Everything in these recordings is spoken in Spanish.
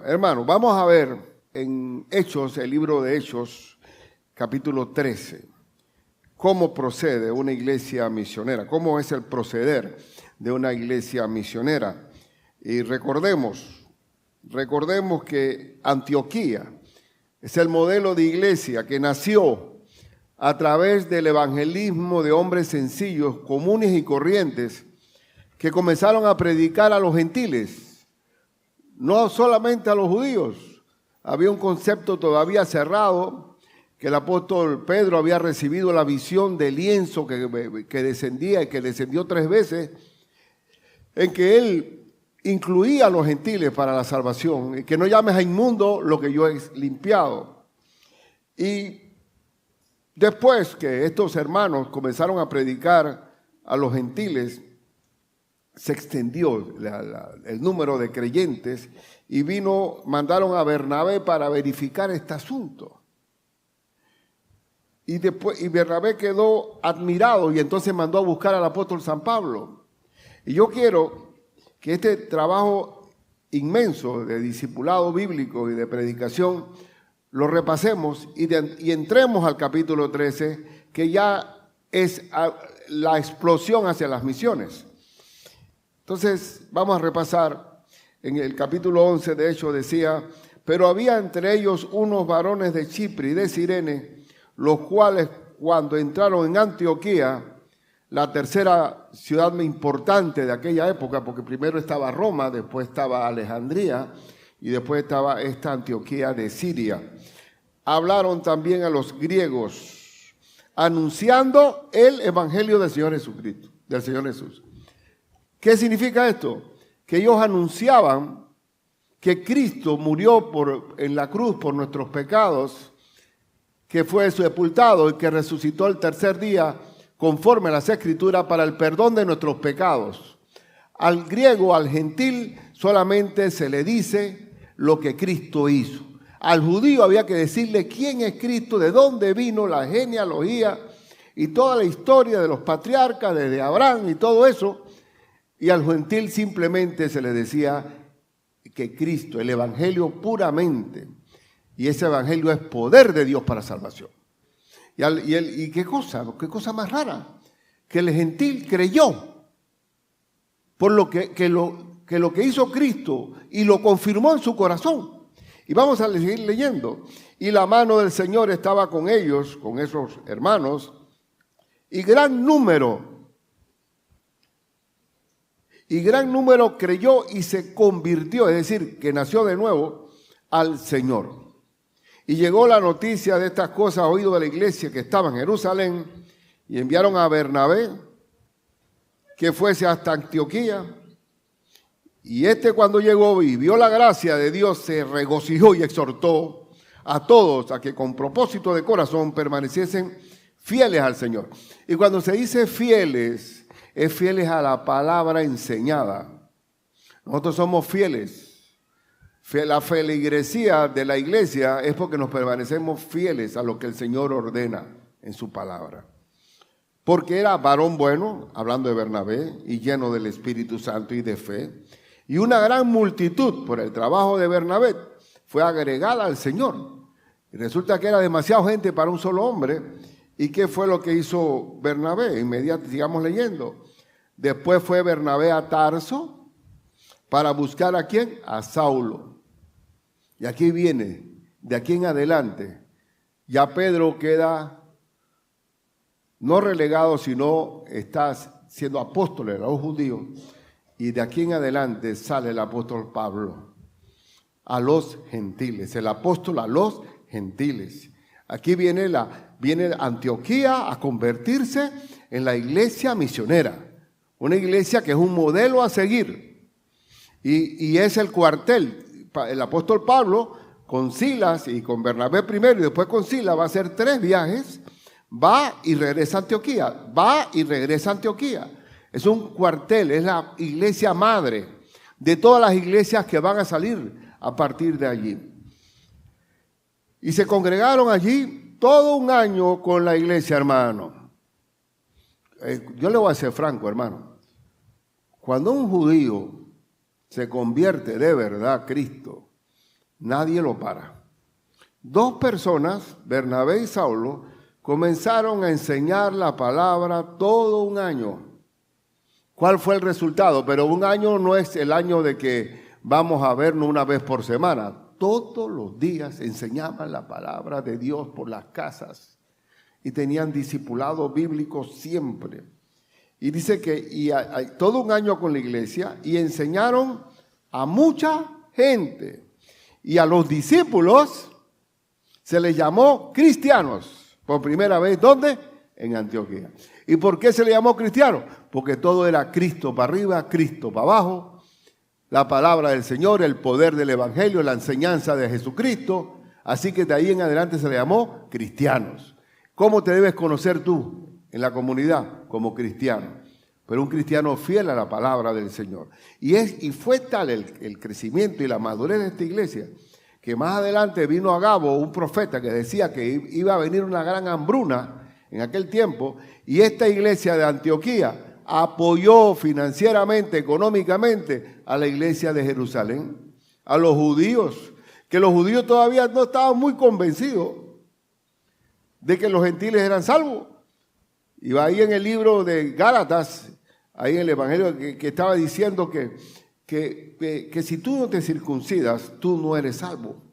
Hermanos, vamos a ver en Hechos, el libro de Hechos, capítulo 13, cómo procede una iglesia misionera, cómo es el proceder de una iglesia misionera. Y recordemos que Antioquía es el modelo de iglesia que nació a través del evangelismo de hombres sencillos, comunes y corrientes, que comenzaron a predicar a los gentiles, no solamente a los judíos. Había un concepto todavía cerrado, que el apóstol Pedro había recibido la visión del lienzo que descendía y que descendió 3 veces, en que él incluía a los gentiles para la salvación, y que no llames a inmundo lo que yo he limpiado. Y después que estos hermanos comenzaron a predicar a los gentiles, se extendió el número de creyentes y mandaron a Bernabé para verificar este asunto. Y Bernabé quedó admirado y entonces mandó a buscar al apóstol San Pablo. Y yo quiero que este trabajo inmenso de discipulado bíblico y de predicación lo repasemos y entremos al capítulo 13, que ya es la explosión hacia las misiones. Entonces, vamos a repasar. En el capítulo 11, de hecho, decía: pero había entre ellos unos varones de Chipre y de Cirene, los cuales, cuando entraron en Antioquía, la tercera ciudad más importante de aquella época, porque primero estaba Roma, después estaba Alejandría y después estaba esta Antioquía de Siria, hablaron también a los griegos, anunciando el evangelio del Señor Jesucristo, del Señor Jesús. ¿Qué significa esto? Que ellos anunciaban que Cristo murió en la cruz por nuestros pecados, que fue sepultado y que resucitó el tercer día conforme a las Escrituras para el perdón de nuestros pecados. Al griego, al gentil, solamente se le dice lo que Cristo hizo. Al judío había que decirle quién es Cristo, de dónde vino, la genealogía y toda la historia de los patriarcas, desde Abraham y todo eso. Y al gentil simplemente se le decía que Cristo, el evangelio puramente, y ese evangelio es poder de Dios para salvación. ¿Y qué cosa más rara? Que el gentil creyó por lo que hizo Cristo y lo confirmó en su corazón. Y vamos a seguir leyendo. Y la mano del Señor estaba con ellos, con esos hermanos, y gran número creyó y se convirtió, es decir, que nació de nuevo al Señor. Y llegó la noticia de estas cosas a oído de la iglesia que estaba en Jerusalén, y enviaron a Bernabé que fuese hasta Antioquía. Y cuando llegó y vio la gracia de Dios, se regocijó y exhortó a todos a que con propósito de corazón permaneciesen fieles al Señor. Y cuando se dice fieles, es fieles a la palabra enseñada. Nosotros somos fieles. La feligresía de la iglesia es porque nos permanecemos fieles a lo que el Señor ordena en su palabra. Porque era varón bueno, hablando de Bernabé, y lleno del Espíritu Santo y de fe. Y una gran multitud, por el trabajo de Bernabé, fue agregada al Señor. Y resulta que era demasiada gente para un solo hombre. ¿Y qué fue lo que hizo Bernabé? Inmediatamente, sigamos leyendo. Después fue Bernabé a Tarso para buscar ¿a quién? A Saulo. Y aquí viene, de aquí en adelante, ya Pedro queda no relegado, sino está siendo apóstol de los judíos. Y de aquí en adelante sale el apóstol Pablo a los gentiles, el apóstol a los gentiles. Aquí viene Antioquía a convertirse en la iglesia misionera, una iglesia que es un modelo a seguir y es el cuartel. El apóstol Pablo con Silas y con Bernabé primero y después con Silas va a hacer 3 viajes, va y regresa a Antioquía, Es un cuartel, es la iglesia madre de todas las iglesias que van a salir a partir de allí. Y se congregaron allí todo un año con la iglesia, hermano. Yo le voy a ser franco, hermano. Cuando un judío se convierte de verdad a Cristo, nadie lo para. Dos personas, Bernabé y Saulo, comenzaron a enseñar la palabra todo un año. ¿Cuál fue el resultado? Pero un año no es el año de que vamos a vernos una vez por semana. Todos los días enseñaban la palabra de Dios por las casas y tenían discipulado bíblico siempre. Y dice que todo un año con la iglesia y enseñaron a mucha gente. Y a los discípulos se les llamó cristianos. Por primera vez, ¿dónde? En Antioquía. ¿Y por qué se le llamó cristianos? Porque todo era Cristo para arriba, Cristo para abajo. La palabra del Señor, el poder del Evangelio, la enseñanza de Jesucristo. Así que de ahí en adelante se le llamó cristianos. ¿Cómo te debes conocer tú en la comunidad? Como cristiano. Pero un cristiano fiel a la palabra del Señor. Y fue tal el crecimiento y la madurez de esta iglesia, que más adelante vino Agabo, un profeta que decía que iba a venir una gran hambruna en aquel tiempo, y esta iglesia de Antioquía apoyó financieramente, económicamente a la iglesia de Jerusalén, a los judíos, que los judíos todavía no estaban muy convencidos de que los gentiles eran salvos. Y va ahí en el libro de Gálatas, ahí en el Evangelio, que estaba diciendo que si tú no te circuncidas, tú no eres salvo.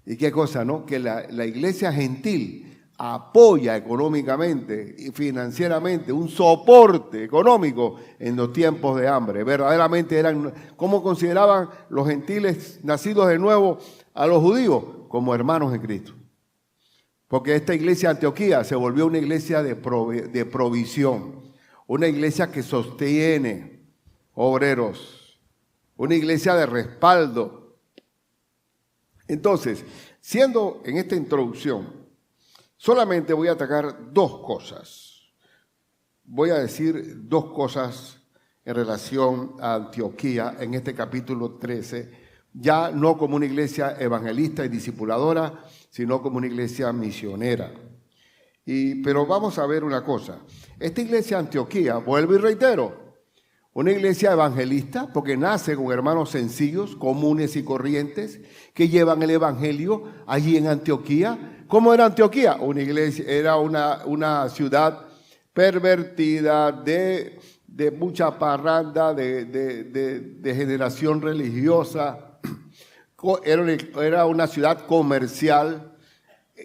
¿Y qué cosa, no? Que la iglesia gentil apoya económicamente y financieramente, un soporte económico en los tiempos de hambre. Verdaderamente ¿cómo consideraban los gentiles nacidos de nuevo a los judíos? Como hermanos en Cristo. Porque esta iglesia de Antioquía se volvió una iglesia de provisión, una iglesia que sostiene obreros, una iglesia de respaldo. Entonces, siendo en esta introducción, solamente voy a atacar dos cosas. Voy a decir dos cosas en relación a Antioquía en este capítulo 13, ya no como una iglesia evangelista y discipuladora, sino como una iglesia misionera. Pero vamos a ver una cosa. Esta iglesia de Antioquía, vuelvo y reitero, una iglesia evangelista, porque nace con hermanos sencillos, comunes y corrientes, que llevan el evangelio allí en Antioquía. ¿Cómo era Antioquía? Una iglesia, era una ciudad pervertida, de mucha parranda, de generación religiosa. Era una ciudad comercial.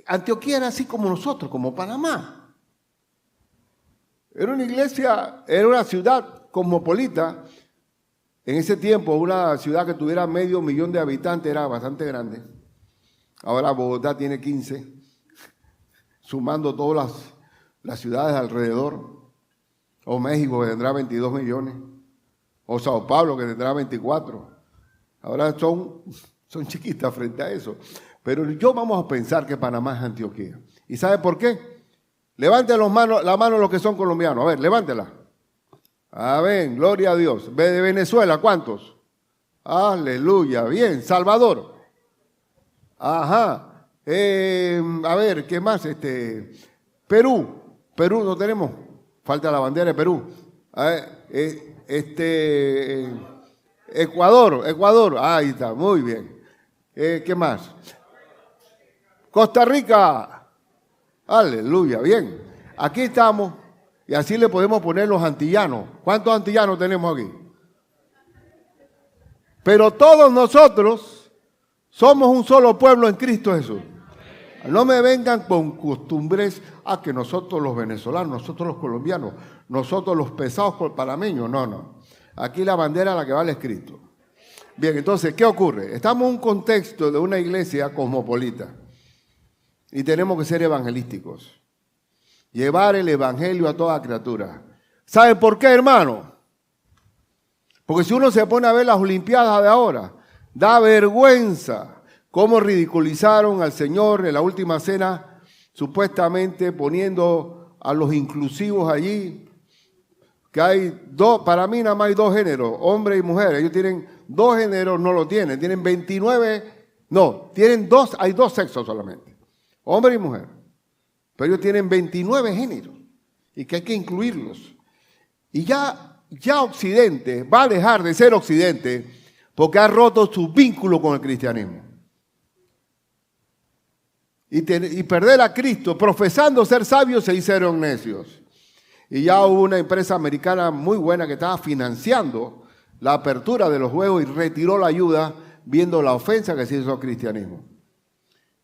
Antioquía era así como nosotros, como Panamá. Era una iglesia, era una ciudad cosmopolita. En ese tiempo, una ciudad que tuviera 500,000 de habitantes era bastante grande. Ahora Bogotá tiene 15, sumando todas las ciudades alrededor. O México, que tendrá 22 millones. O Sao Paulo, que tendrá 24. Ahora son chiquitas frente a eso. Pero vamos a pensar que Panamá es Antioquía. ¿Y sabe por qué? Levanten la mano los que son colombianos. A ver, levántela. Amén, gloria a Dios. De Venezuela, ¿cuántos? Aleluya, bien. Salvador. Ajá. A ver, ¿qué más? Perú no tenemos. Falta la bandera de Perú. Ecuador. Ahí está, muy bien. ¿Qué más? Costa Rica. Aleluya, bien. Aquí estamos y así le podemos poner los antillanos. ¿Cuántos antillanos tenemos aquí? Pero todos nosotros somos un solo pueblo en Cristo Jesús. No me vengan con costumbres que nosotros los venezolanos, nosotros los colombianos, nosotros los pesados panameños. No. Aquí la bandera la que vale es Cristo. Bien, entonces, ¿qué ocurre? Estamos en un contexto de una iglesia cosmopolita y tenemos que ser evangelísticos. Llevar el evangelio a toda criatura. ¿Sabe por qué, hermano? Porque si uno se pone a ver las olimpiadas de ahora, da vergüenza cómo ridiculizaron al Señor en la última cena, supuestamente poniendo a los inclusivos allí, que hay para mí nada más hay dos géneros, hombre y mujer. Ellos tienen dos géneros, no lo tienen 29, no, hay dos sexos solamente, hombre y mujer. Pero ellos tienen 29 géneros y que hay que incluirlos. Y ya Occidente va a dejar de ser Occidente porque ha roto su vínculo con el cristianismo. Y perder a Cristo, profesando ser sabios, se hicieron necios. Y ya hubo una empresa americana muy buena que estaba financiando la apertura de los juegos y retiró la ayuda viendo la ofensa que se hizo al cristianismo.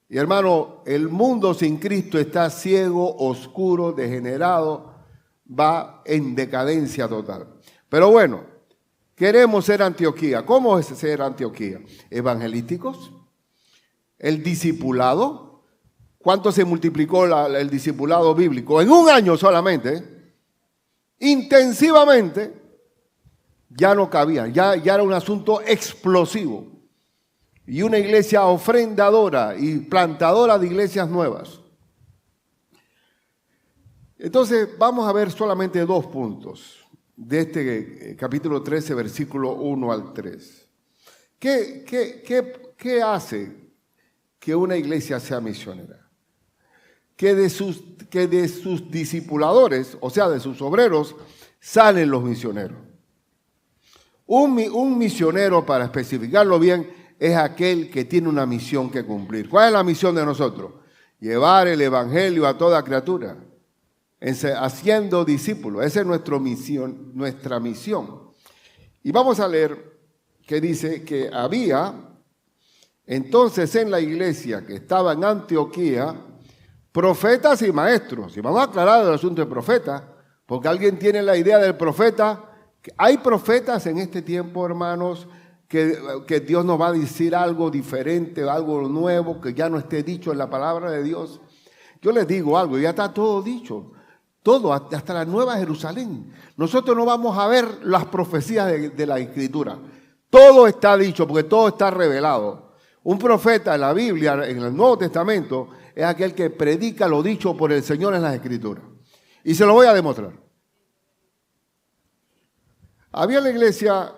Y hermano, el mundo sin Cristo está ciego, oscuro, degenerado, va en decadencia total. Pero bueno, queremos ser Antioquía. ¿Cómo es ser Antioquía? Evangelísticos, el discipulado. ¿Cuánto se multiplicó el discipulado bíblico? En un año solamente, intensivamente, ya no cabía, ya era un asunto explosivo. Y una iglesia ofrendadora y plantadora de iglesias nuevas. Entonces, vamos a ver solamente 2 puntos de este capítulo 13, versículo 1 al 3. ¿Qué hace que una iglesia sea misionera? Que de sus discipuladores, o sea, de sus obreros, salen los misioneros. Un misionero, para especificarlo bien, es aquel que tiene una misión que cumplir. ¿Cuál es la misión de nosotros? Llevar el evangelio a toda criatura, haciendo discípulos. Esa es nuestra misión. Y vamos a leer que dice que había entonces en la iglesia que estaba en Antioquía profetas y maestros. Y vamos a aclarar el asunto de profeta, porque alguien tiene la idea del profeta. Hay profetas en este tiempo, hermanos, que Dios nos va a decir algo diferente, algo nuevo, que ya no esté dicho en la palabra de Dios. Yo les digo algo, ya está todo dicho, todo, hasta la Nueva Jerusalén. Nosotros no vamos a ver las profecías de la Escritura. Todo está dicho, porque todo está revelado. Un profeta en la Biblia, en el Nuevo Testamento, es aquel que predica lo dicho por el Señor en las Escrituras. Y se lo voy a demostrar. Había en la iglesia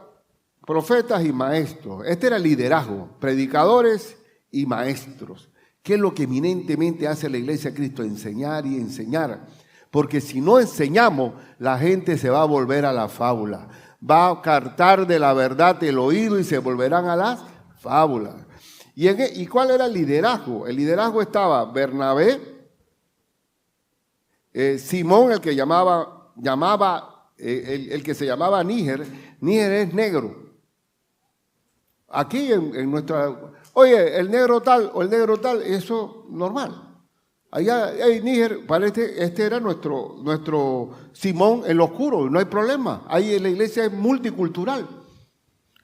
profetas y maestros. Este era el liderazgo, predicadores y maestros. ¿Qué es lo que eminentemente hace la iglesia de Cristo? Enseñar y enseñar. Porque si no enseñamos, la gente se va a volver a la fábula. Va a captar de la verdad el oído y se volverán a las fábulas. ¿Y cuál era el liderazgo? El liderazgo estaba Bernabé, Simón, el que el que se llamaba Níger. Níger es negro. Aquí en nuestra... Oye, el negro tal o el negro tal, eso normal. Allá en Níger, este era nuestro Simón el oscuro, no hay problema. Ahí en la iglesia es multicultural.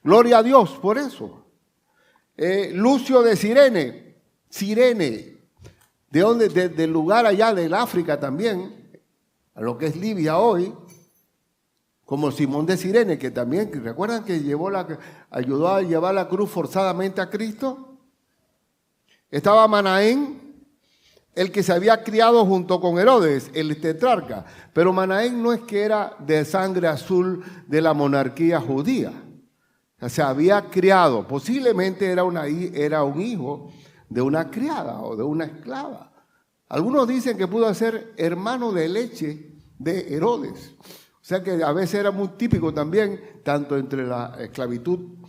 Gloria a Dios por eso. Lucio de Cirene, del lugar allá del África también, a lo que es Libia hoy, como Simón de Cirene, que también, ¿recuerdan que ayudó a llevar la cruz forzadamente a Cristo? Estaba Manaén, el que se había criado junto con Herodes, el tetrarca, pero Manaén no es que era de sangre azul de la monarquía judía. Se había criado, posiblemente era un hijo de una criada o de una esclava. Algunos dicen que pudo ser hermano de leche de Herodes. O sea que a veces era muy típico también, tanto entre la esclavitud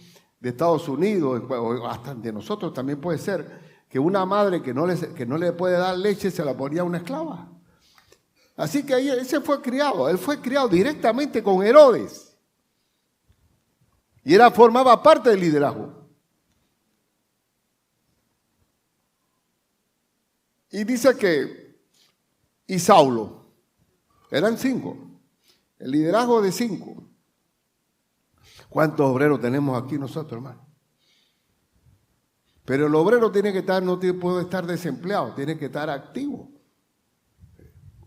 de Estados Unidos o hasta de nosotros también puede ser, que una madre que no le puede dar leche se la ponía a una esclava. Así que ahí él fue criado directamente con Herodes. Y formaba parte del liderazgo. Y dice y Saulo, eran 5. El liderazgo de 5. ¿Cuántos obreros tenemos aquí nosotros, hermano? Pero el obrero no puede estar desempleado, tiene que estar activo.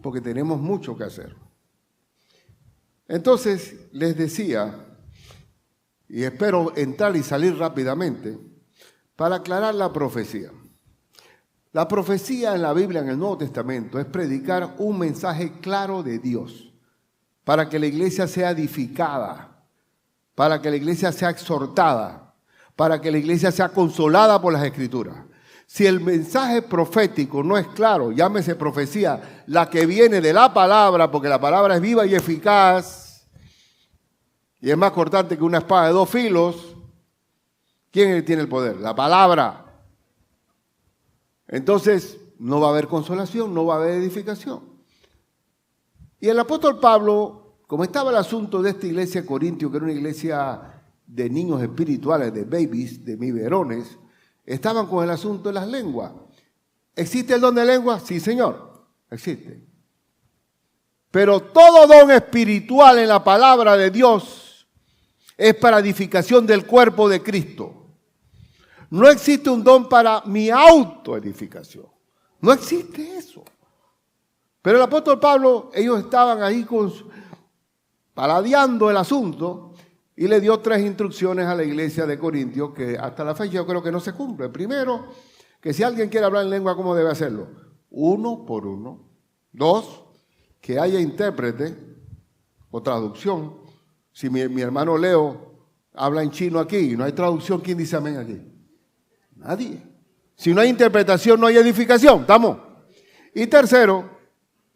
Porque tenemos mucho que hacer. Entonces, les decía, y espero entrar y salir rápidamente, para aclarar la profecía. La profecía en la Biblia, en el Nuevo Testamento, es predicar un mensaje claro de Dios, para que la iglesia sea edificada, para que la iglesia sea exhortada, para que la iglesia sea consolada por las Escrituras. Si el mensaje profético no es claro, llámese profecía, la que viene de la palabra, porque la palabra es viva y eficaz, y es más cortante que una espada de 2 filos, ¿Quién tiene el poder? La palabra. Entonces, no va a haber consolación, no va a haber edificación. Y el apóstol Pablo, como estaba el asunto de esta iglesia de Corintio, que era una iglesia de niños espirituales, de babies, de biberones, estaban con el asunto de las lenguas. ¿Existe el don de lengua? Sí, Señor, existe. Pero todo don espiritual en la palabra de Dios es para edificación del cuerpo de Cristo. No existe un don para mi autoedificación. No existe eso. Pero el apóstol Pablo, ellos estaban ahí paladeando el asunto y le dio 3 instrucciones a la iglesia de Corintios que hasta la fecha yo creo que no se cumple. Primero, que si alguien quiere hablar en lengua, ¿cómo debe hacerlo? 1 por 1. 2, que haya intérprete o traducción. Si mi hermano Leo habla en chino aquí y no hay traducción, ¿quién dice amén aquí? Nadie. Si no hay interpretación, no hay edificación. ¿Estamos? Y tercero,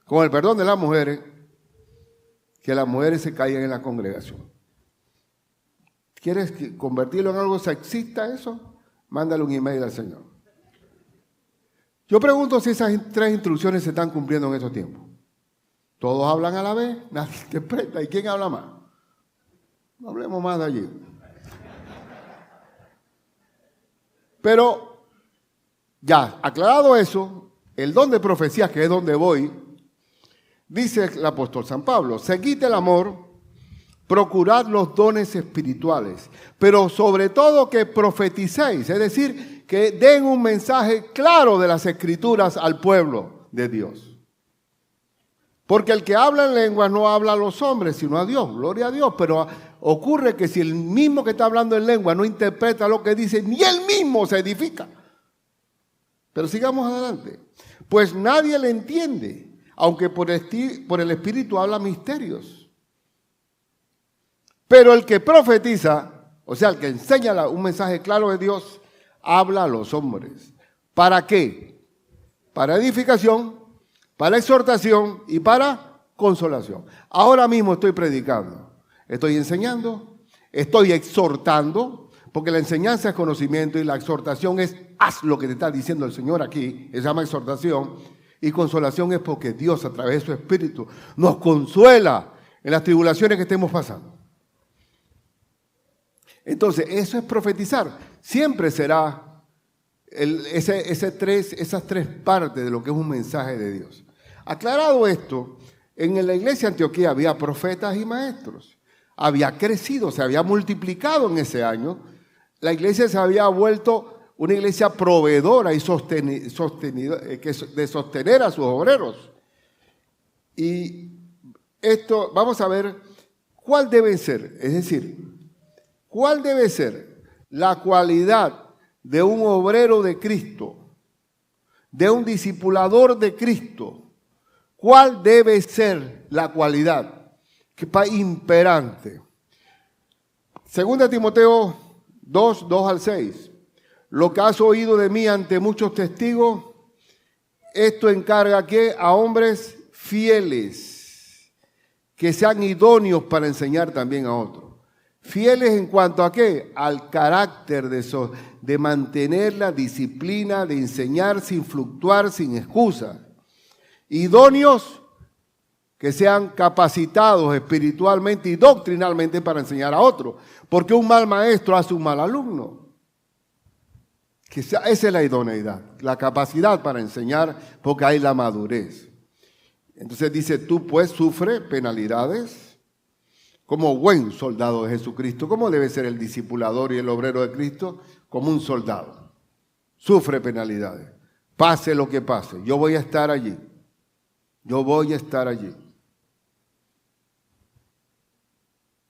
con el perdón de las mujeres, que las mujeres se caigan en la congregación. ¿Quieres convertirlo en algo sexista eso? Mándale un email al Señor. Yo pregunto si esas 3 instrucciones se están cumpliendo en estos tiempos. Todos hablan a la vez, nadie interpreta. ¿Y quién habla más? No hablemos más de allí. Pero, ya, aclarado eso, el don de profecías, que es donde voy, dice el apóstol San Pablo, seguid el amor, procurad los dones espirituales, pero sobre todo que profeticéis, es decir, que den un mensaje claro de las Escrituras al pueblo de Dios. Porque el que habla en lenguas no habla a los hombres, sino a Dios, gloria a Dios, pero ocurre que si el mismo que está hablando en lengua no interpreta lo que dice, ni él mismo se edifica. Pero sigamos adelante. Pues nadie le entiende, aunque por el Espíritu habla misterios. Pero el que profetiza, o sea, el que enseña un mensaje claro de Dios, habla a los hombres. ¿Para qué? Para edificación, para exhortación y para consolación. Ahora mismo estoy predicando. Estoy enseñando, estoy exhortando, porque la enseñanza es conocimiento y la exhortación es haz lo que te está diciendo el Señor aquí, se llama exhortación, y consolación es porque Dios a través de su Espíritu nos consuela en las tribulaciones que estemos pasando. Entonces, eso es profetizar. Siempre será esas 3 partes de lo que es un mensaje de Dios. Aclarado esto, en la iglesia de Antioquía había profetas y maestros. Había crecido, se había multiplicado en ese año. La iglesia se había vuelto una iglesia proveedora y de sostener a sus obreros. Y esto, vamos a ver cuál debe ser, es decir, cuál debe ser la cualidad de un obrero de Cristo, de un discipulador de Cristo. ¿Cuál debe ser la cualidad que va imperante? 2 Timoteo 2, 2 al 6. Lo que has oído de mí ante muchos testigos, esto encarga que a hombres fieles, que sean idóneos para enseñar también a otros. Fieles en cuanto a qué? Al carácter de mantener la disciplina, de enseñar sin fluctuar, sin excusa. Idóneos que sean capacitados espiritualmente y doctrinalmente para enseñar a otros. Porque un mal maestro hace un mal alumno. Esa es la idoneidad, la capacidad para enseñar, porque hay la madurez. Entonces dice, tú pues sufre penalidades como buen soldado de Jesucristo. ¿Cómo debe ser el discipulador y el obrero de Cristo? Como un soldado. Sufre penalidades. Pase lo que pase, yo voy a estar allí. Yo voy a estar allí.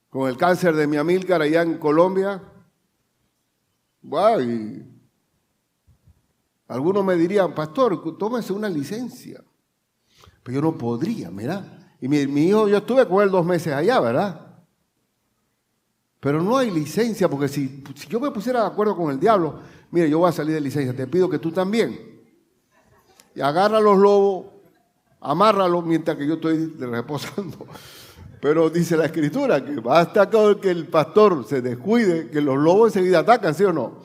Con el cáncer de mi Amílcar allá en Colombia, y algunos me dirían, pastor, tómese una licencia. Pero yo no podría, mira. Y mi hijo, yo estuve con él 2 meses allá, ¿verdad? Pero no hay licencia, porque si yo me pusiera de acuerdo con el diablo, mire, yo voy a salir de licencia, te pido que tú también. Y agarra los lobos, amárralo mientras que yo estoy reposando. Pero dice la Escritura que basta con que el pastor se descuide, que los lobos enseguida atacan, ¿sí o no?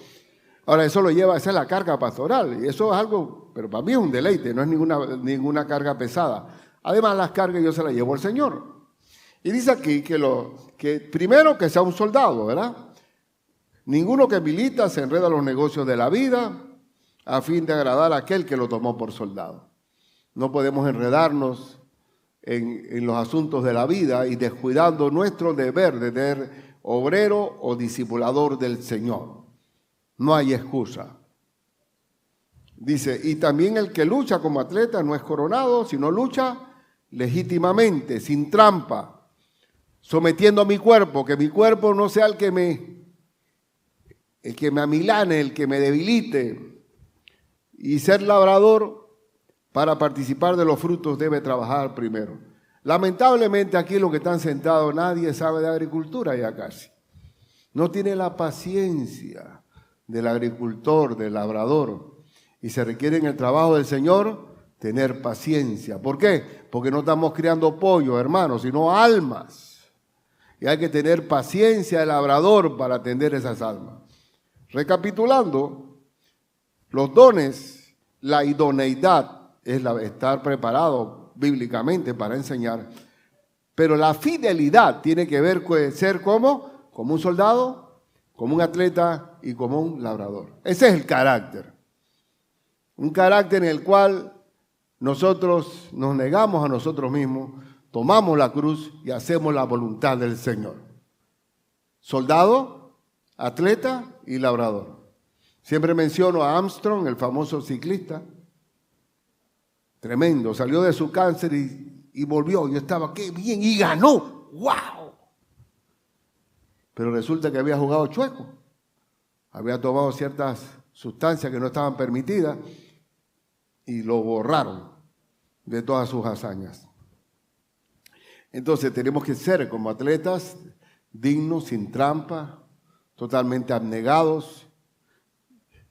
Ahora, eso lo lleva, esa es la carga pastoral, y eso es algo, pero para mí es un deleite, no es ninguna carga pesada. Además, las cargas yo se las llevo al Señor. Y dice aquí que primero que sea un soldado, ¿verdad? Ninguno que milita se enreda en los negocios de la vida a fin de agradar a aquel que lo tomó por soldado. No podemos enredarnos en los asuntos de la vida y descuidando nuestro deber de ser obrero o discipulador del Señor. No hay excusa. Dice, y también el que lucha como atleta no es coronado, sino lucha legítimamente, sin trampa, sometiendo a mi cuerpo, que mi cuerpo no sea el que me amilane, el que me debilite. Y ser labrador para participar de los frutos debe trabajar primero. Lamentablemente aquí los que están sentados nadie sabe de agricultura ya casi. No tiene la paciencia del agricultor, del labrador. Y se requiere en el trabajo del Señor tener paciencia. ¿Por qué? Porque no estamos criando pollos, hermanos, sino almas. Y hay que tener paciencia del labrador para atender esas almas. Recapitulando, los dones, la idoneidad es estar preparado bíblicamente para enseñar, pero la fidelidad tiene que ver con ser como un soldado, como un atleta y como un labrador. Ese es el carácter. Un carácter en el cual nosotros nos negamos a nosotros mismos, tomamos la cruz y hacemos la voluntad del Señor. Soldado, atleta y labrador. Siempre menciono a Armstrong, el famoso ciclista. Tremendo, salió de su cáncer y volvió. Yo estaba, qué bien, y ganó. ¡Wow! Pero resulta que había jugado chueco. Había tomado ciertas sustancias que no estaban permitidas y lo borraron de todas sus hazañas. Entonces tenemos que ser como atletas dignos, sin trampa, totalmente abnegados,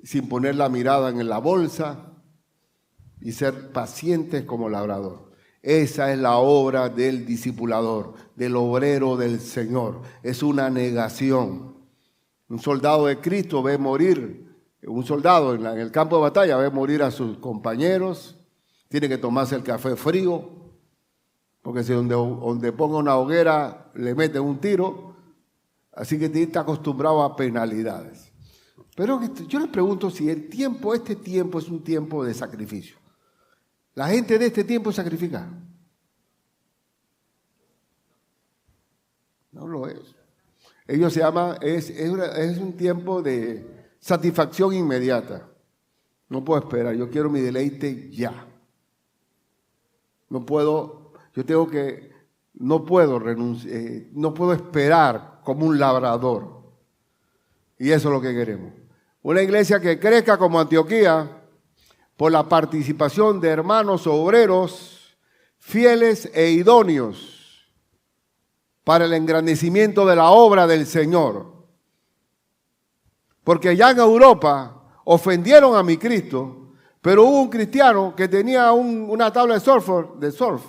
sin poner la mirada en la bolsa y ser pacientes como labrador. Esa es la obra del discipulador, del obrero del Señor. Es una negación. Un soldado de Cristo ve morir, un soldado en el campo de batalla ve morir a sus compañeros, tiene que tomarse el café frío, porque si donde ponga una hoguera le meten un tiro, así que está acostumbrado a penalidades. Pero yo les pregunto si este tiempo es un tiempo de sacrificio. La gente de este tiempo sacrifica. No lo es. Ellos se llaman, es un tiempo de satisfacción inmediata. No puedo esperar, yo quiero mi deleite ya. No puedo renunciar, no puedo esperar como un labrador. Y eso es lo que queremos. Una iglesia que crezca como Antioquía por la participación de hermanos obreros fieles e idóneos para el engrandecimiento de la obra del Señor. Porque ya en Europa ofendieron a mi Cristo, pero hubo un cristiano que tenía una tabla de surf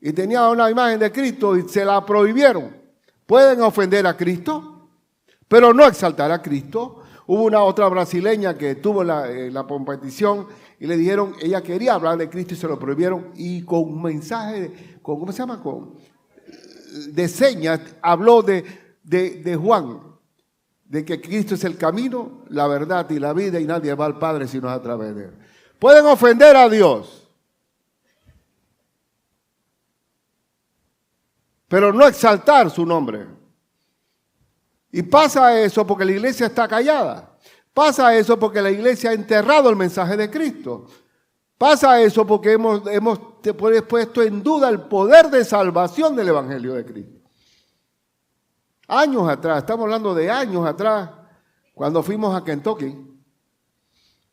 y tenía una imagen de Cristo y se la prohibieron. Pueden ofender a Cristo, pero no exaltar a Cristo. Hubo una otra brasileña que tuvo la competición y le dijeron, ella quería hablar de Cristo y se lo prohibieron, y con un mensaje, de señas, habló de Juan, de que Cristo es el camino, la verdad y la vida, y nadie va al Padre sino a través de él. Pueden ofender a Dios, pero no exaltar su nombre. Y pasa eso porque la iglesia está callada. Pasa eso porque la iglesia ha enterrado el mensaje de Cristo. Pasa eso porque hemos puesto en duda el poder de salvación del Evangelio de Cristo. Años atrás, estamos hablando de años atrás, cuando fuimos a Kentucky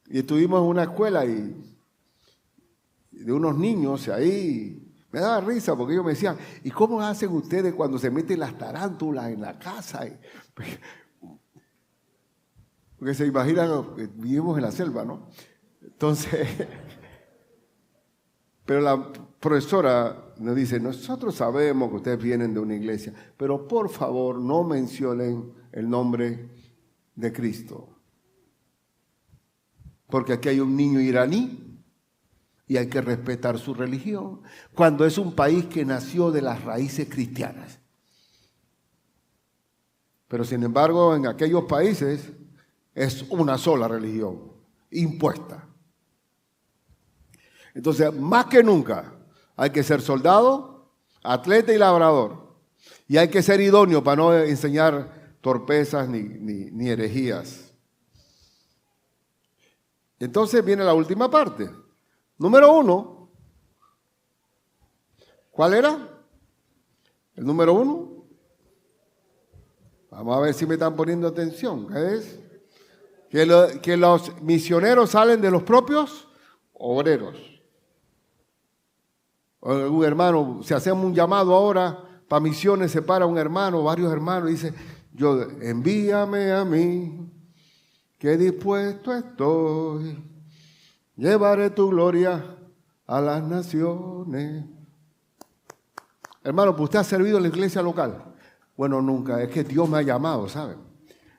y estuvimos en una escuela y de unos niños ahí. Me daba risa porque ellos me decían, ¿y cómo hacen ustedes cuando se meten las tarántulas en la casa? Porque se imaginan, vivimos en la selva, ¿no? Entonces, Pero la profesora nos dice, nosotros sabemos que ustedes vienen de una iglesia, pero por favor no mencionen el nombre de Cristo. Porque aquí hay un niño iraní y hay que respetar su religión, cuando es un país que nació de las raíces cristianas. Pero sin embargo, en aquellos países es una sola religión, impuesta. Entonces, más que nunca, hay que ser soldado, atleta y labrador. Y hay que ser idóneo para no enseñar torpezas ni herejías. Entonces viene la última parte. Número 1. ¿Cuál era? El número 1. Vamos a ver si me están poniendo atención. ¿Qué es? Que los misioneros salen de los propios obreros. Un hermano, si hacemos un llamado ahora para misiones, se para un hermano, varios hermanos, y dice, envíame a mí, que dispuesto estoy, llevaré tu gloria a las naciones. Hermano, pues usted ha servido en la iglesia local. Bueno, nunca, es que Dios me ha llamado, ¿saben?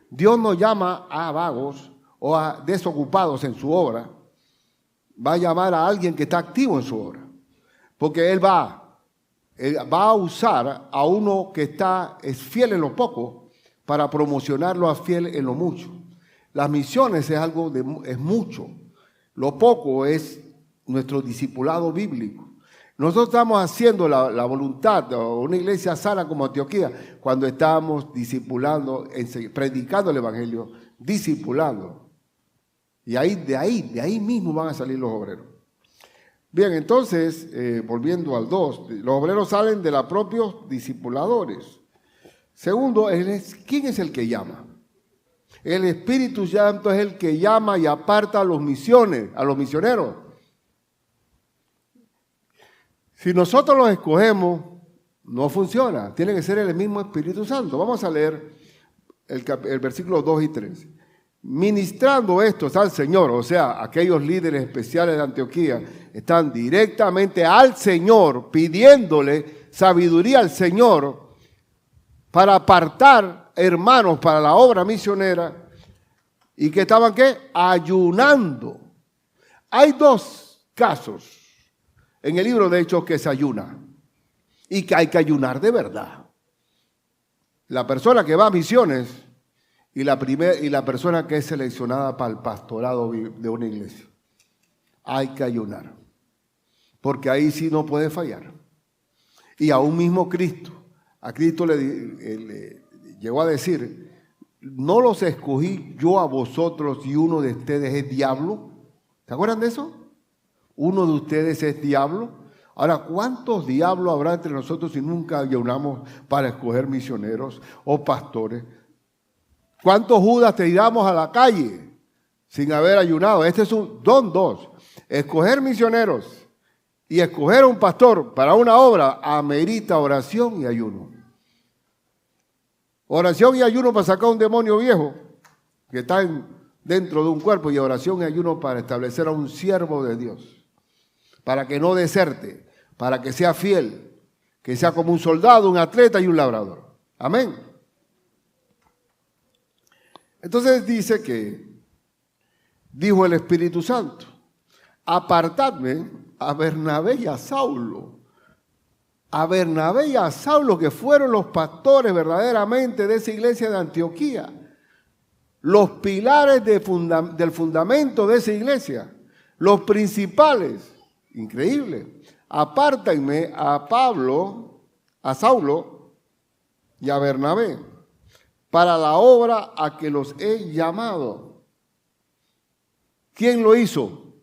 Dios no llama a vagos o a desocupados en su obra, va a llamar a alguien que está activo en su obra. Porque Él va a usar a uno que es fiel en lo poco para promocionarlo a fiel en lo mucho. Las misiones es mucho. Lo poco es nuestro discipulado bíblico. Nosotros estamos haciendo la voluntad de una iglesia sana como Antioquía cuando estamos discipulando, predicando el evangelio, discipulando. Y de ahí mismo van a salir los obreros. Bien, entonces, volviendo al 2, los obreros salen de los propios discipuladores. Segundo, ¿quién es el que llama? El Espíritu Santo es el que llama y aparta a los misioneros. Si nosotros los escogemos, no funciona. Tiene que ser el mismo Espíritu Santo. Vamos a leer el versículo 2 y 3. Ministrando estos al Señor, o sea, aquellos líderes especiales de Antioquía, están directamente al Señor, pidiéndole sabiduría al Señor para apartar hermanos para la obra misionera. ¿Y que estaban qué? Ayunando. Hay 2 casos en el libro de Hechos que se ayuna y que hay que ayunar de verdad. La persona que va a misiones y la persona que es seleccionada para el pastorado de una iglesia. Hay que ayunar, porque ahí sí no puede fallar. Y aún mismo a Cristo le llegó a decir, no los escogí yo a vosotros y uno de ustedes es diablo. ¿Se acuerdan de eso? Uno de ustedes es diablo. Ahora, ¿cuántos diablos habrá entre nosotros si nunca ayunamos para escoger misioneros o pastores? ¿Cuántos Judas tiramos a la calle sin haber ayunado? Este es un don 2. Escoger misioneros y escoger un pastor para una obra amerita oración y ayuno. Oración y ayuno para sacar un demonio viejo que está dentro de un cuerpo, y oración y ayuno para establecer a un siervo de Dios, para que no deserte, para que sea fiel, que sea como un soldado, un atleta y un labrador. Amén. Entonces dice que dijo el Espíritu Santo, apartadme a Bernabé y a Saulo. A Bernabé y a Saulo, que fueron los pastores verdaderamente de esa iglesia de Antioquía, los pilares del fundamento de esa iglesia, los principales. Increíble. Apártenme a Saulo y a Bernabé para la obra a que los he llamado. ¿Quién lo hizo?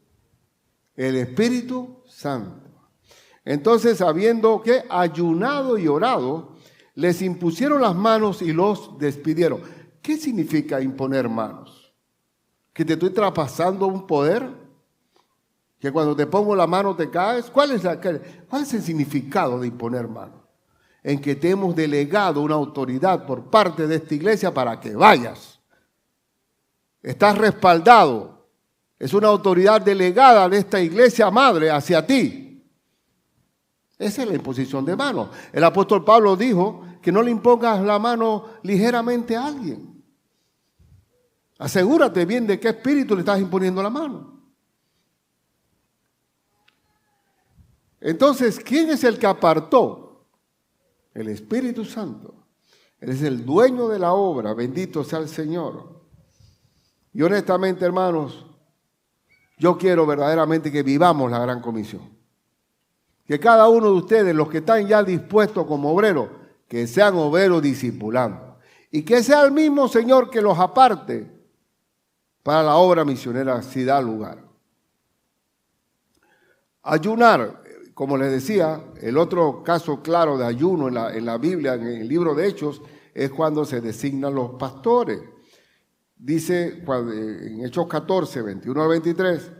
El Espíritu Santo. Entonces, habiendo que ayunado y orado, les impusieron las manos y los despidieron. ¿Qué significa imponer manos? ¿Que te estoy traspasando un poder? ¿Que cuando te pongo la mano te caes? ¿Cuál es el significado de imponer manos? En que te hemos delegado una autoridad por parte de esta iglesia para que vayas. Estás respaldado. Es una autoridad delegada de esta iglesia madre hacia ti. Esa es la imposición de manos. El apóstol Pablo dijo que no le impongas la mano ligeramente a alguien. Asegúrate bien de qué espíritu le estás imponiendo la mano. Entonces, ¿quién es el que apartó? El Espíritu Santo. Él es el dueño de la obra, bendito sea el Señor. Y honestamente, hermanos, yo quiero verdaderamente que vivamos la gran comisión. Que cada uno de ustedes, los que están ya dispuestos como obreros, que sean obreros discipulando. Y que sea el mismo Señor que los aparte para la obra misionera si da lugar. Ayunar, como les decía, el otro caso claro de ayuno en la Biblia, en el libro de Hechos, es cuando se designan los pastores. Dice en Hechos 14, 21 al 23,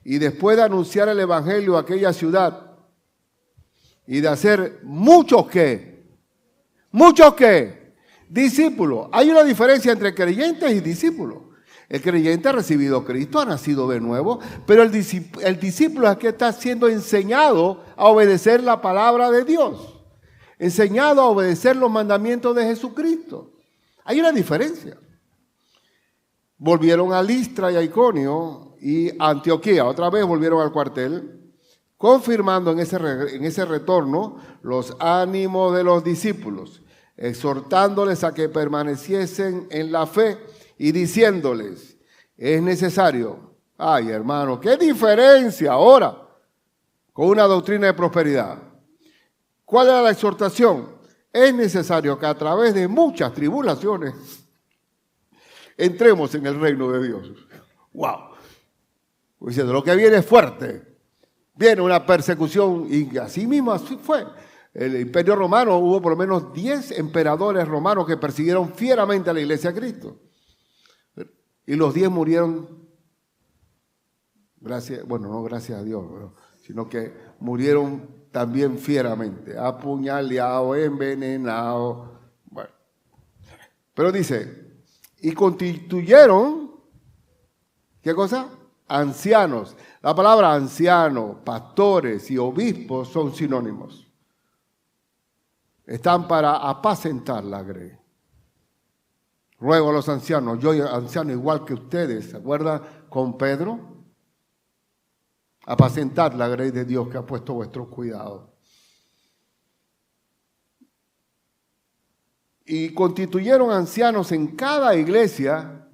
y después de anunciar el evangelio a aquella ciudad y de hacer muchos discípulos. Hay una diferencia entre creyentes y discípulos. El creyente ha recibido a Cristo, ha nacido de nuevo, pero el discípulo es que está siendo enseñado a obedecer la palabra de Dios, enseñado a obedecer los mandamientos de Jesucristo. Hay una diferencia. Volvieron a Listra y a Iconio y a Antioquía, otra vez volvieron al cuartel, confirmando en ese retorno los ánimos de los discípulos, exhortándoles a que permaneciesen en la fe y diciéndoles, es necesario, ay hermano, qué diferencia ahora con una doctrina de prosperidad. ¿Cuál era la exhortación? Es necesario que a través de muchas tribulaciones entremos en el reino de Dios. ¡Wow! Diciendo, lo que viene es fuerte. Viene una persecución y así mismo así fue. El Imperio Romano, hubo por lo menos 10 emperadores romanos que persiguieron fieramente a la Iglesia de Cristo. Y los 10 murieron, no gracias a Dios, sino que murieron también fieramente, apuñaleados, envenenados. Bueno. Pero dice, y constituyeron, ¿qué cosa? Ancianos. La palabra anciano, pastores y obispos son sinónimos. Están para apacentar la grey. Ruego a los ancianos, yo anciano igual que ustedes, ¿se acuerdan con Pedro? Apacentar la grey de Dios que ha puesto vuestros cuidados. Y constituyeron ancianos en cada iglesia,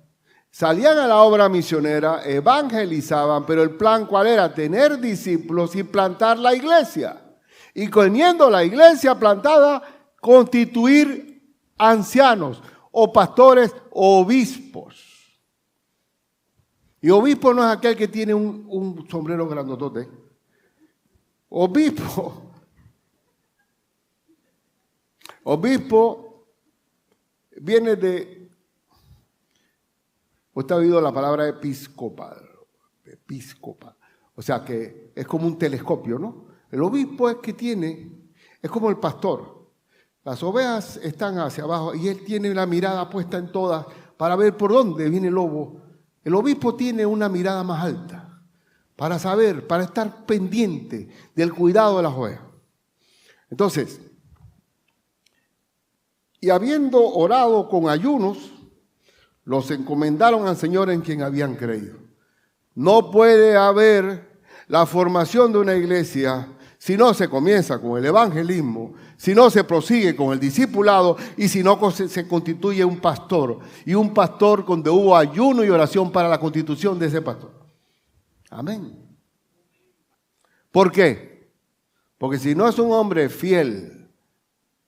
salían a la obra misionera, evangelizaban, pero el plan ¿cuál era? Tener discípulos y plantar la iglesia. Y teniendo la iglesia plantada, constituir ancianos o pastores o obispos. Y obispo no es aquel que tiene un sombrero grandotote. Obispo viene de... Usted ha oído la palabra episcopal. O sea que es como un telescopio, ¿no? El obispo es como el pastor. Las ovejas están hacia abajo y él tiene la mirada puesta en todas para ver por dónde viene el lobo. El obispo tiene una mirada más alta para saber, para estar pendiente del cuidado de las ovejas. Entonces, y habiendo orado con ayunos, los encomendaron al Señor en quien habían creído. No puede haber la formación de una iglesia si no se comienza con el evangelismo, si no se prosigue con el discipulado y si no se constituye un pastor. Y un pastor donde hubo ayuno y oración para la constitución de ese pastor. Amén. ¿Por qué? Porque si no es un hombre fiel,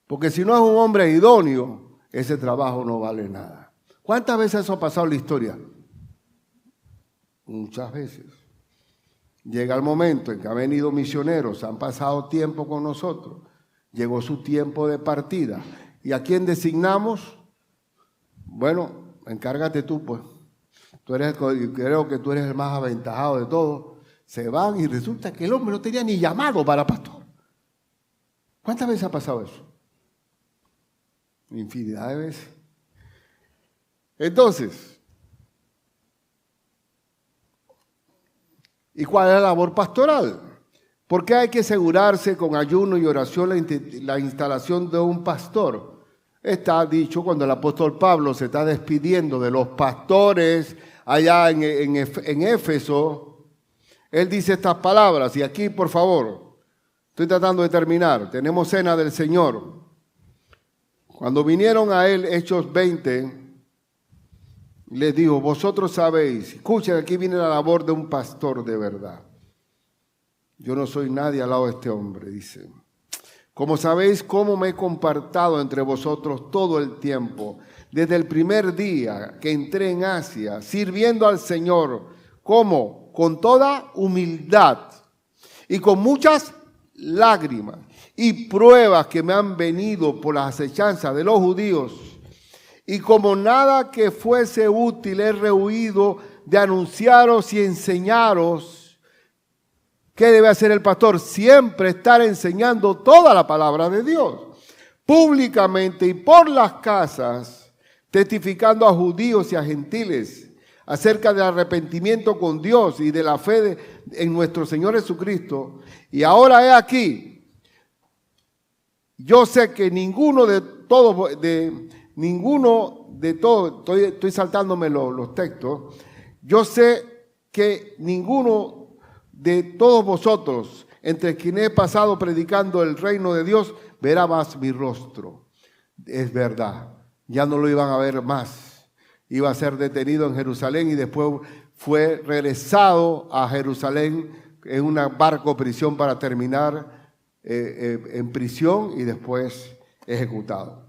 porque si no es un hombre idóneo, ese trabajo no vale nada. ¿Cuántas veces eso ha pasado en la historia? Muchas veces. Llega el momento en que han venido misioneros, han pasado tiempo con nosotros, llegó su tiempo de partida. ¿Y a quién designamos? Bueno, encárgate tú, pues. Creo que tú eres el más aventajado de todos. Se van y resulta que el hombre no tenía ni llamado para pastor. ¿Cuántas veces ha pasado eso? Infinidad de veces. Entonces, ¿y cuál es la labor pastoral? ¿Por qué hay que asegurarse con ayuno y oración la instalación de un pastor? Está dicho cuando el apóstol Pablo se está despidiendo de los pastores allá en Éfeso. Él dice estas palabras, y aquí, por favor, estoy tratando de terminar. Tenemos cena del Señor. Cuando vinieron a él, Hechos 20, les dijo, vosotros sabéis, escuchen, aquí viene la labor de un pastor de verdad. Yo no soy nadie al lado de este hombre, dice. Como sabéis, cómo me he compartido entre vosotros todo el tiempo, desde el primer día que entré en Asia, sirviendo al Señor, ¿cómo? Con toda humildad y con muchas lágrimas y pruebas que me han venido por las acechanzas de los judíos. Y como nada que fuese útil he rehuido de anunciaros y enseñaros. ¿Qué debe hacer el pastor? Siempre estar enseñando toda la palabra de Dios, públicamente y por las casas, testificando a judíos y a gentiles acerca del arrepentimiento con Dios y de la fe en nuestro Señor Jesucristo. Y ahora he aquí, yo sé que ninguno de todos, estoy saltándome los textos, yo sé que ninguno de todos vosotros, entre quienes he pasado predicando el reino de Dios, verá más mi rostro. Es verdad, ya no lo iban a ver más. Iba a ser detenido en Jerusalén y después fue regresado a Jerusalén en un barco prisión para terminar en prisión y después ejecutado.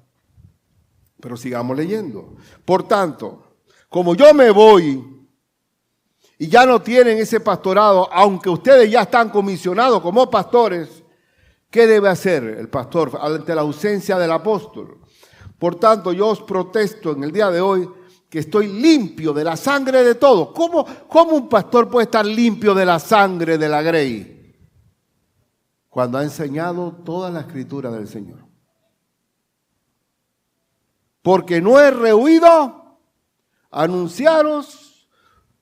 Pero sigamos leyendo. Por tanto, como yo me voy y ya no tienen ese pastorado, aunque ustedes ya están comisionados como pastores, ¿qué debe hacer el pastor ante la ausencia del apóstol? Por tanto, yo os protesto en el día de hoy que estoy limpio de la sangre de todos. ¿Cómo un pastor puede estar limpio de la sangre de la grey? Cuando ha enseñado toda la escritura del Señor. Porque no he rehuido anunciaros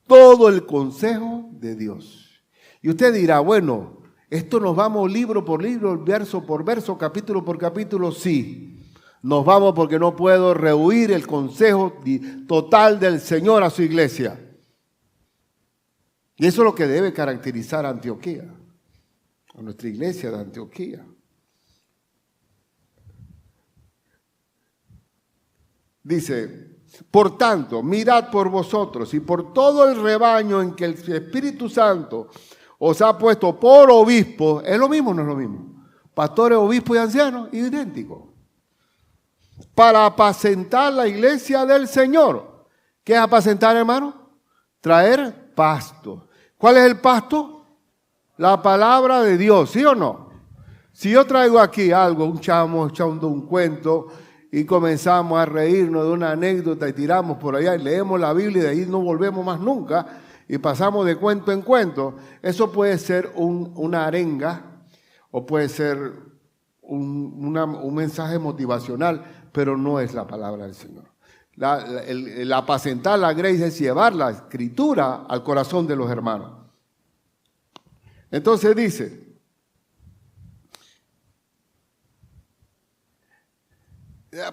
todo el consejo de Dios. Y usted dirá, bueno, ¿esto nos vamos libro por libro, verso por verso, capítulo por capítulo? Sí, nos vamos porque no puedo rehuir el consejo total del Señor a su iglesia. Y eso es lo que debe caracterizar a Antioquía, a nuestra iglesia de Antioquía. Dice, por tanto, mirad por vosotros y por todo el rebaño en que el Espíritu Santo os ha puesto por obispos. ¿Es lo mismo o no es lo mismo? Pastores, obispos y ancianos, idénticos. Para apacentar la iglesia del Señor. ¿Qué es apacentar, hermano? Traer pasto. ¿Cuál es el pasto? La palabra de Dios, ¿sí o no? Si yo traigo aquí algo, un chamo echando un cuento, y comenzamos a reírnos de una anécdota y tiramos por allá y leemos la Biblia y de ahí no volvemos más nunca y pasamos de cuento en cuento. Eso puede ser una arenga o puede ser un mensaje motivacional, pero no es la palabra del Señor. El apacentar la gracia es llevar la escritura al corazón de los hermanos. Entonces dice,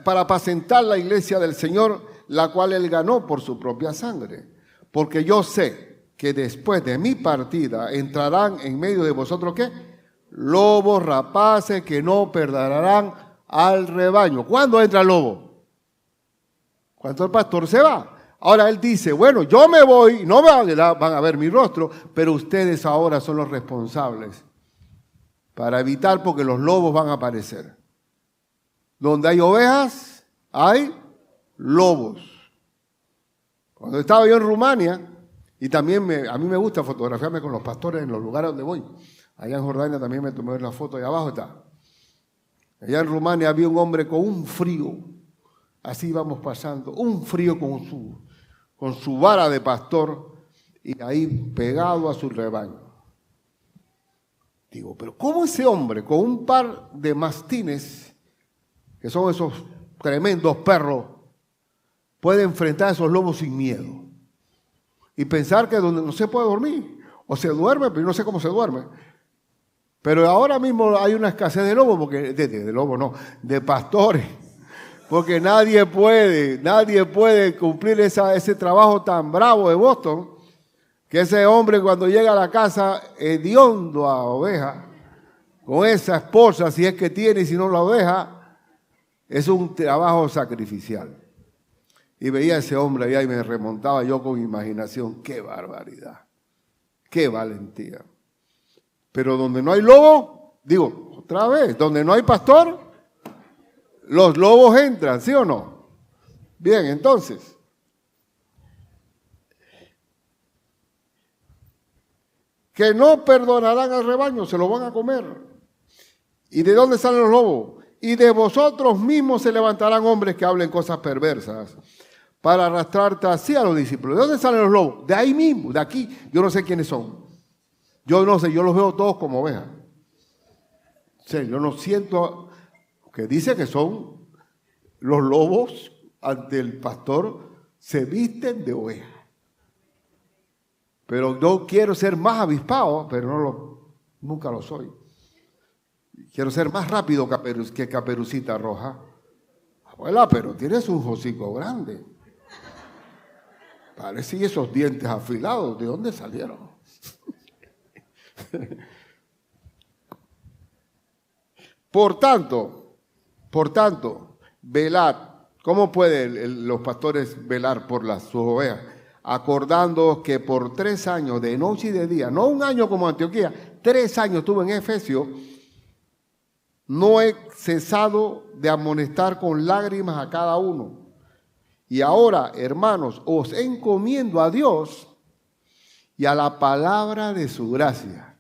para apacentar la iglesia del Señor, la cual Él ganó por su propia sangre. Porque yo sé que después de mi partida entrarán en medio de vosotros, ¿qué? Lobos rapaces que no perdonarán al rebaño. ¿Cuándo entra el lobo? Cuando el pastor se va. Ahora Él dice, bueno, yo me voy, no van a ver mi rostro, pero ustedes ahora son los responsables para evitar, porque los lobos van a aparecer. Donde hay ovejas, hay lobos. Cuando estaba yo en Rumania, y también a mí me gusta fotografiarme con los pastores en los lugares donde voy. Allá en Jordania también me tomé la foto, allá abajo está. Allá en Rumania había un hombre con un frío, así íbamos pasando, un frío con su vara de pastor, y ahí pegado a su rebaño. Digo, pero ¿cómo ese hombre con un par de mastines, que son esos tremendos perros, puede enfrentar a esos lobos sin miedo? Y pensar que donde no se puede dormir, o se duerme, pero no sé cómo se duerme. Pero ahora mismo hay una escasez de lobos, porque de lobos no, de pastores. Porque nadie puede cumplir ese trabajo tan bravo de Boston, que ese hombre cuando llega a la casa hediondo a oveja, con esa esposa, si es que tiene y si no la deja, es un trabajo sacrificial. Y veía a ese hombre allá y me remontaba yo con imaginación. ¡Qué barbaridad! ¡Qué valentía! Pero donde no hay lobo, digo, otra vez, donde no hay pastor, los lobos entran, ¿sí o no? Bien, entonces, que no perdonarán al rebaño, se lo van a comer. ¿Y de dónde salen los lobos? Y de vosotros mismos se levantarán hombres que hablen cosas perversas para arrastrarte así a los discípulos. ¿De dónde salen los lobos? De ahí mismo, de aquí. Yo no sé quiénes son. Yo no sé, yo los veo todos como ovejas. Sí, yo no siento que dice que son los lobos ante el pastor, se visten de oveja. Pero yo quiero ser más avispado, pero nunca lo soy. Quiero ser más rápido que Caperucita Roja. Abuela, pero tienes un hocico grande. Parece esos dientes afilados, ¿de dónde salieron? Por tanto, velad. ¿Cómo pueden los pastores velar por sus ovejas? Acordándoos que por 3 años, de noche y de día, no un año como Antioquía, 3 años estuve en Efesios, no he cesado de amonestar con lágrimas a cada uno. Y ahora, hermanos, os encomiendo a Dios y a la palabra de su gracia.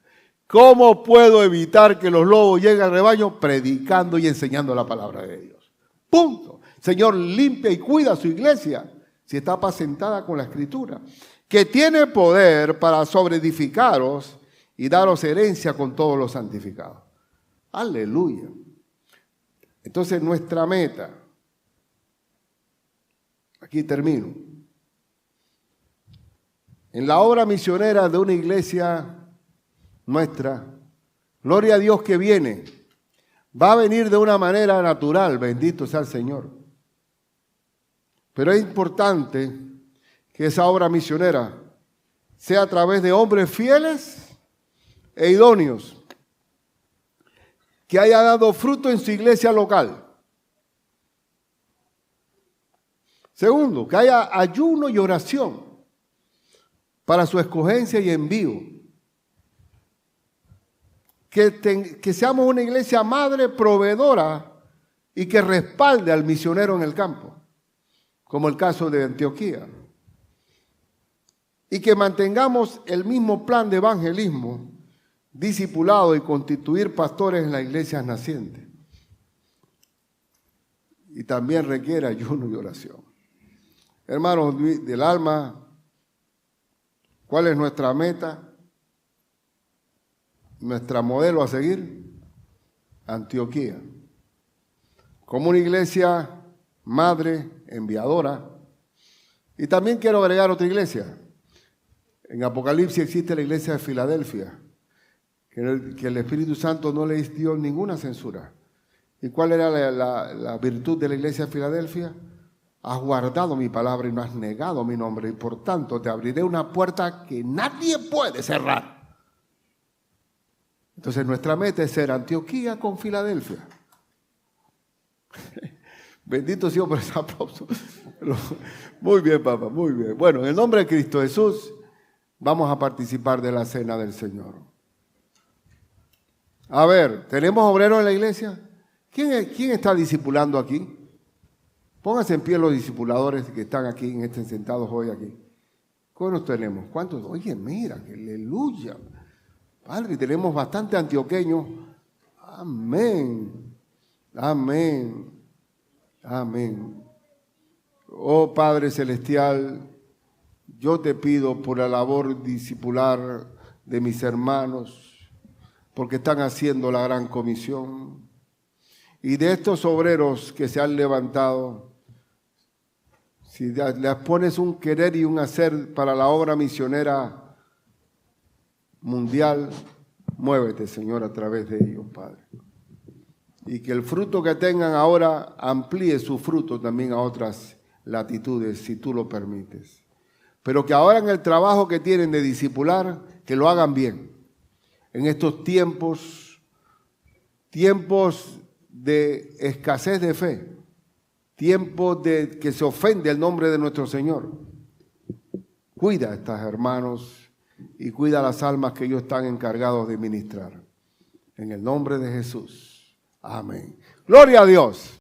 ¿Cómo puedo evitar que los lobos lleguen al rebaño? Predicando y enseñando la palabra de Dios. Punto. Señor, limpia y cuida su iglesia, si está apacentada con la Escritura, que tiene poder para sobreedificaros y daros herencia con todos los santificados. Aleluya. Entonces nuestra meta, aquí termino, en la obra misionera de una iglesia nuestra, gloria a Dios que viene, va a venir de una manera natural, bendito sea el Señor. Pero es importante que esa obra misionera sea a través de hombres fieles e idóneos, que haya dado fruto en su iglesia local. Segundo, que haya ayuno y oración para su escogencia y envío. Que seamos una iglesia madre proveedora y que respalde al misionero en el campo, como el caso de Antioquía. Y que mantengamos el mismo plan de evangelismo, discipulado y constituir pastores en las iglesias nacientes. Y también requiere ayuno y oración. Hermanos del alma, ¿cuál es nuestra meta? Nuestra modelo a seguir, Antioquía. Como una iglesia madre, enviadora. Y también quiero agregar otra iglesia. En Apocalipsis existe la iglesia de Filadelfia, que el Espíritu Santo no le dio ninguna censura. ¿Y cuál era la virtud de la iglesia de Filadelfia? Has guardado mi palabra y no has negado mi nombre, y por tanto te abriré una puerta que nadie puede cerrar. Entonces nuestra meta es ser Antioquía con Filadelfia. Bendito sea por ese aplauso. Muy bien, papá, muy bien. Bueno, en el nombre de Cristo Jesús vamos a participar de la cena del Señor. A ver, ¿tenemos obreros en la iglesia? ¿Quién está discipulando aquí? Pónganse en pie los discipuladores que están aquí, sentados hoy aquí. ¿Cuántos tenemos? ¿Cuántos? Oye, mira, que aleluya. Padre, tenemos bastante antioqueños. Amén. Amén. Amén. Oh Padre Celestial, yo te pido por la labor discipular de mis hermanos, porque están haciendo la gran comisión. Y de estos obreros que se han levantado, si les pones un querer y un hacer para la obra misionera mundial, Muévete, Señor, a través de ellos, Padre. Y que el fruto que tengan ahora amplíe su fruto también a otras latitudes, si tú lo permites. Pero que ahora en el trabajo que tienen de discipular, que lo hagan bien. En estos tiempos de escasez de fe, tiempos de que se ofende el nombre de nuestro Señor. Cuida a estos hermanos y cuida las almas que ellos están encargados de ministrar. En el nombre de Jesús. Amén. Gloria a Dios.